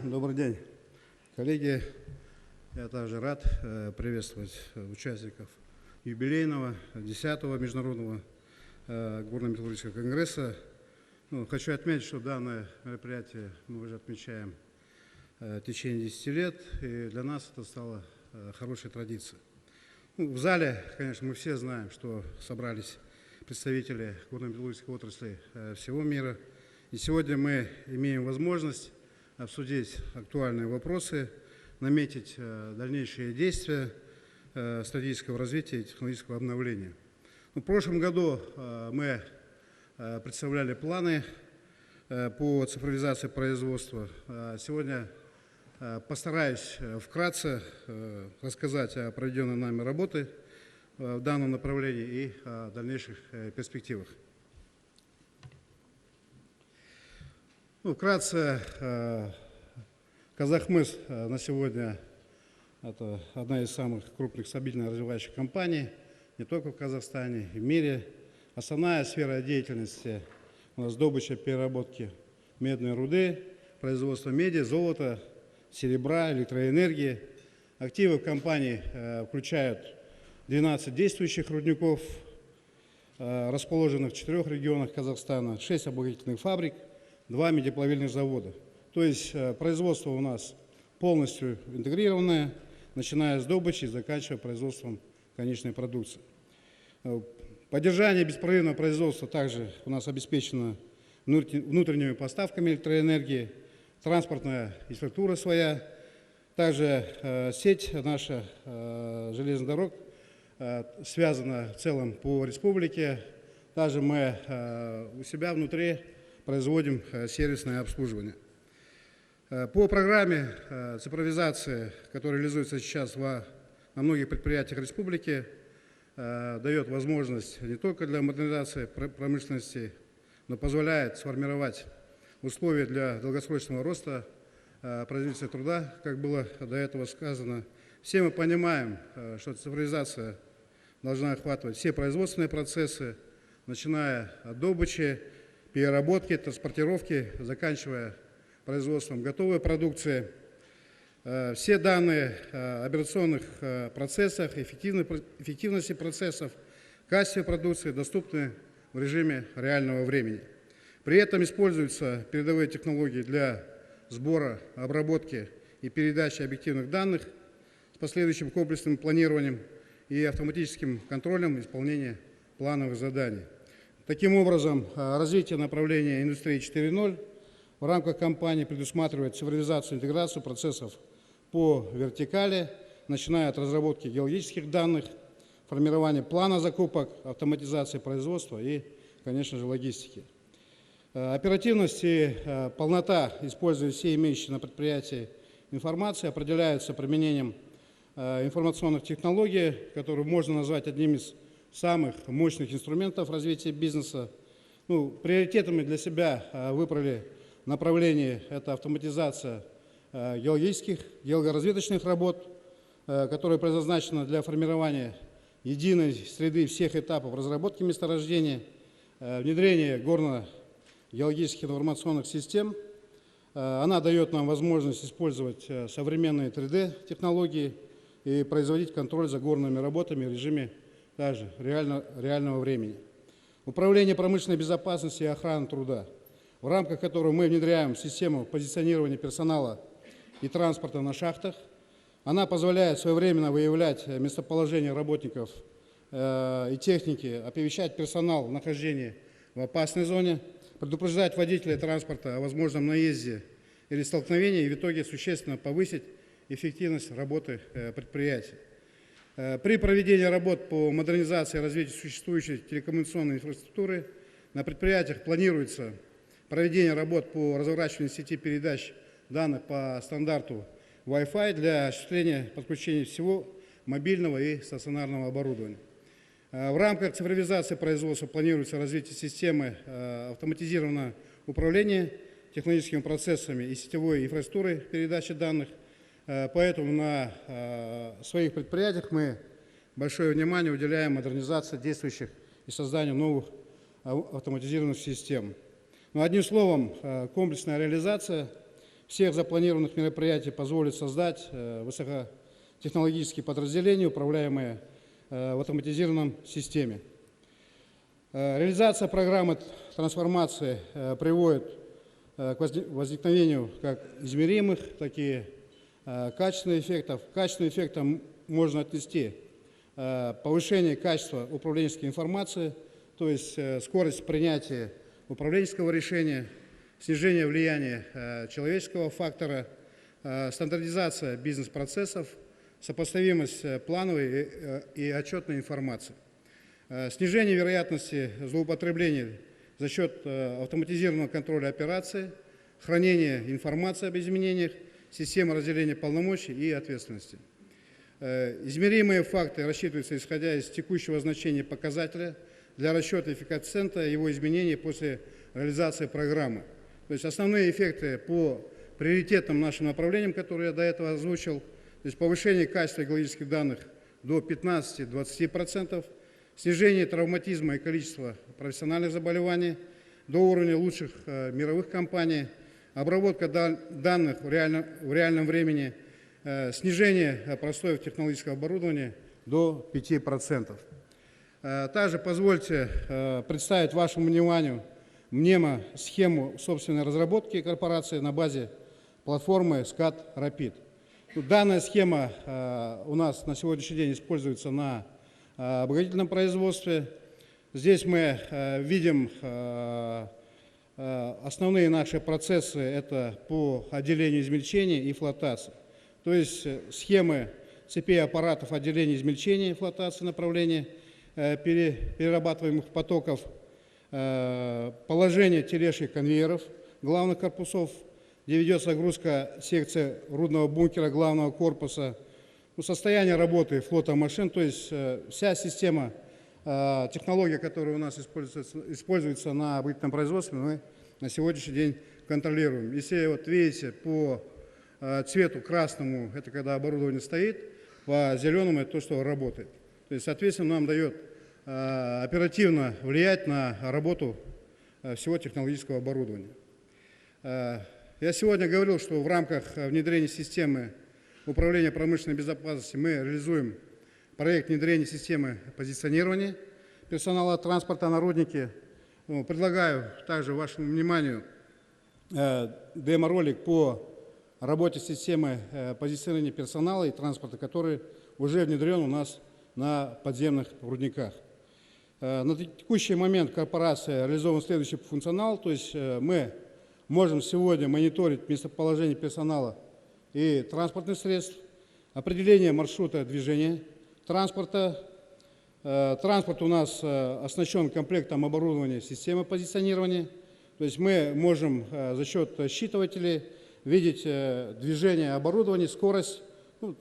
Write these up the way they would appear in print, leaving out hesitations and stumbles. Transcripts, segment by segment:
Добрый день, коллеги. Я также рад приветствовать участников юбилейного 10-го Международного горно-металлургического конгресса. Хочу отметить, что данное мероприятие мы уже отмечаем в течение 10 лет, и для нас это стало хорошей традицией. В зале, конечно, мы все знаем, что собрались представители горно-металлургической отрасли всего мира, и сегодня мы имеем возможность обсудить актуальные вопросы, наметить дальнейшие действия стратегического развития и технологического обновления. В прошлом году мы представляли планы по цифровизации производства. Сегодня постараюсь вкратце рассказать о проведенной нами работе в данном направлении и о дальнейших перспективах. Вкратце, Казахмыс на сегодня это одна из самых крупных стабильно развивающих компаний, не только в Казахстане, и в мире. Основная сфера деятельности у нас добыча, переработки медной руды, производство меди, золота, серебра, электроэнергии. Активы компании включают 12 действующих рудников, расположенных в 4 регионах Казахстана, 6 обогатительных фабрик, 2 медиплавильных завода. То есть производство у нас полностью интегрированное, начиная с добычи и заканчивая производством конечной продукции. Поддержание беспрерывного производства также у нас обеспечено внутренними поставками электроэнергии, транспортная инфраструктура своя. Также сеть наша железных дорог связана в целом по республике. Также мы у себя внутри производим сервисное обслуживание. По программе цифровизации, которая реализуется сейчас на многих предприятиях республики, дает возможность не только для модернизации промышленности, но позволяет сформировать условия для долгосрочного роста производительности труда, как было до этого сказано. Все мы понимаем, что цифровизация должна охватывать все производственные процессы, начиная от добычи, переработки, транспортировки, заканчивая производством готовой продукции. Все данные о операционных процессах, эффективности процессов, качестве продукции доступны в режиме реального времени. При этом используются передовые технологии для сбора, обработки и передачи объективных данных с последующим комплексным планированием и автоматическим контролем исполнения плановых заданий. Таким образом, развитие направления индустрии 4.0 в рамках компании предусматривает цифровизацию и интеграцию процессов по вертикали, начиная от разработки геологических данных, формирования плана закупок, автоматизации производства и, конечно же, логистики. Оперативность и полнота использования всей имеющейся на предприятии информации определяются применением информационных технологий, которые можно назвать одним из самых мощных инструментов развития бизнеса. Приоритетами для себя выбрали направление – это автоматизация геологоразведочных работ, которая предназначена для формирования единой среды всех этапов разработки месторождения, внедрение горно-геологических информационных систем. Она дает нам возможность использовать современные 3D-технологии и производить контроль за горными работами в режиме также реального времени. Управление промышленной безопасностью и охраны труда, в рамках которого мы внедряем систему позиционирования персонала и транспорта на шахтах. Она позволяет своевременно выявлять местоположение работников и техники, оповещать персонал о нахождении в опасной зоне, предупреждать водителей транспорта о возможном наезде или столкновении и в итоге существенно повысить эффективность работы предприятий. При проведении работ по модернизации и развитию существующей телекоммуникационной инфраструктуры на предприятиях планируется проведение работ по разворачиванию сети передач данных по стандарту Wi-Fi для осуществления подключения всего мобильного и стационарного оборудования. В рамках цифровизации производства планируется развитие системы автоматизированного управления технологическими процессами и сетевой инфраструктурой передачи данных. Поэтому на своих предприятиях мы большое внимание уделяем модернизации действующих и созданию новых автоматизированных систем. Одним словом, комплексная реализация всех запланированных мероприятий позволит создать высокотехнологические подразделения, управляемые в автоматизированном системе. Реализация программы трансформации приводит к возникновению как измеримых, так и качественных эффектов. К качественным эффектам можно отнести повышение качества управленческой информации, то есть скорость принятия управленческого решения, снижение влияния человеческого фактора, стандартизация бизнес-процессов, сопоставимость плановой и отчетной информации, снижение вероятности злоупотребления за счет автоматизированного контроля операций, хранения информации об изменениях, системы разделения полномочий и ответственности. Измеримые факты рассчитываются исходя из текущего значения показателя для расчета коэффициента его изменений после реализации программы. То есть основные эффекты по приоритетным нашим направлениям, которые я до этого озвучил, то есть повышение качества экологических данных до 15-20%, снижение травматизма и количества профессиональных заболеваний до уровня лучших мировых компаний, обработка данных в реальном времени, снижение простоев технологического оборудования до 5%. Также позвольте представить вашему вниманию мнемо-схему собственной разработки корпорации на базе платформы SCAD Rapid. Данная схема у нас на сегодняшний день используется на обогатительном производстве. Здесь мы видим основные наши процессы, это по отделению измельчения и флотации. То есть схемы цепей аппаратов отделения измельчения и флотации направления перерабатываемых потоков, положение тележек конвейеров главных корпусов, где ведется загрузка секции рудного бункера главного корпуса, состояние работы флота машин, то есть вся система, технология, которая у нас используется на обогатительном производстве, мы на сегодняшний день контролируем. Если вот видите по цвету красному, это когда оборудование стоит, по зеленому это то, что работает. То есть, соответственно, нам дает оперативно влиять на работу всего технологического оборудования. Я сегодня говорил, что в рамках внедрения системы управления промышленной безопасностью мы реализуем проект внедрения системы позиционирования персонала транспорта на руднике. Предлагаю также вашему вниманию демо-ролик по работе системы позиционирования персонала и транспорта, который уже внедрен у нас на подземных рудниках. На текущий момент корпорация реализован следующий функционал, то есть мы можем сегодня мониторить местоположение персонала и транспортных средств, определение маршрута движения транспорта. Транспорт у нас оснащен комплектом оборудования системы позиционирования, то есть мы можем за счет считывателей видеть движение оборудования, скорость,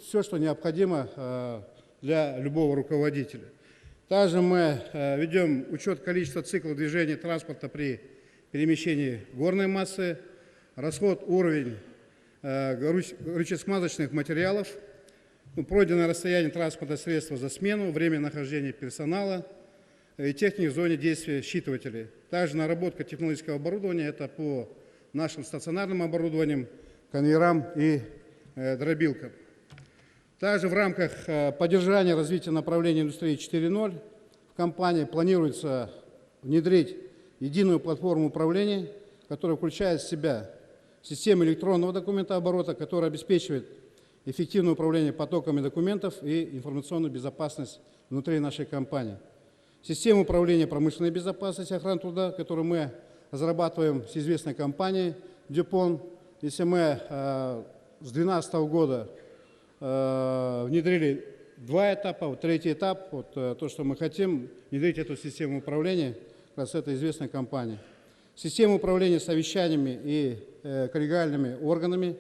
все, что необходимо для любого руководителя. Также мы ведем учет количества циклов движения транспорта при перемещении горной массы, расход, уровень горюче-смазочных материалов, пройденное расстояние транспортного средства за смену, время нахождения персонала и техники в зоне действия считывателей. Также наработка технологического оборудования, это по нашим стационарным оборудованиям, конвейерам и дробилкам. Также в рамках поддержания развития направления индустрии 4.0 в компании планируется внедрить единую платформу управления, которая включает в себя систему электронного документооборота, которая обеспечивает эффективное управление потоками документов и информационную безопасность внутри нашей компании. Систему управления промышленной безопасностью и охраны труда, которую мы разрабатываем с известной компанией DuPont. Если мы с 2012 года внедрили 2 этапа, вот 3-й этап, вот то, что мы хотим, внедрить эту систему управления, как раз это известная компания. Система управления совещаниями и коллегиальными органами,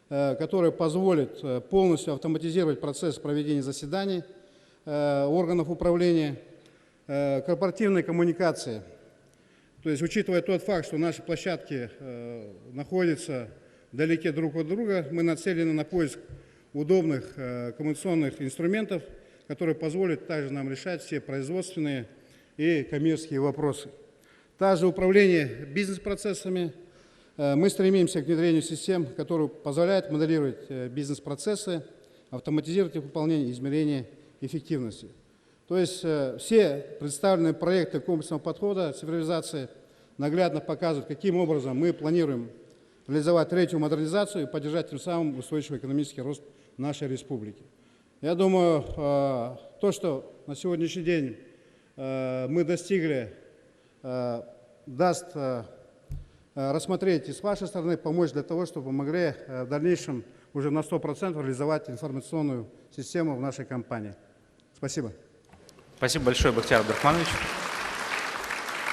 которая позволит полностью автоматизировать процесс проведения заседаний органов управления, корпоративной коммуникации. То есть, учитывая тот факт, что наши площадки находятся вдалеке друг от друга, мы нацелены на поиск удобных коммуникационных инструментов, которые позволят также нам решать все производственные и коммерческие вопросы. Также управление бизнес-процессами, Мы стремимся к внедрению систем, которые позволяют моделировать бизнес-процессы, автоматизировать их выполнение и измерение эффективности. То есть все представленные проекты комплексного подхода цифровизации наглядно показывают, каким образом мы планируем реализовать третью модернизацию и поддержать тем самым устойчивый экономический рост нашей республики. Я думаю, то, что на сегодняшний день мы достигли, даст рассмотреть и с вашей стороны помочь для того, чтобы мы могли в дальнейшем уже на 100% реализовать информационную систему в нашей компании. Спасибо. Спасибо большое, Бахтияр Абдрахманович.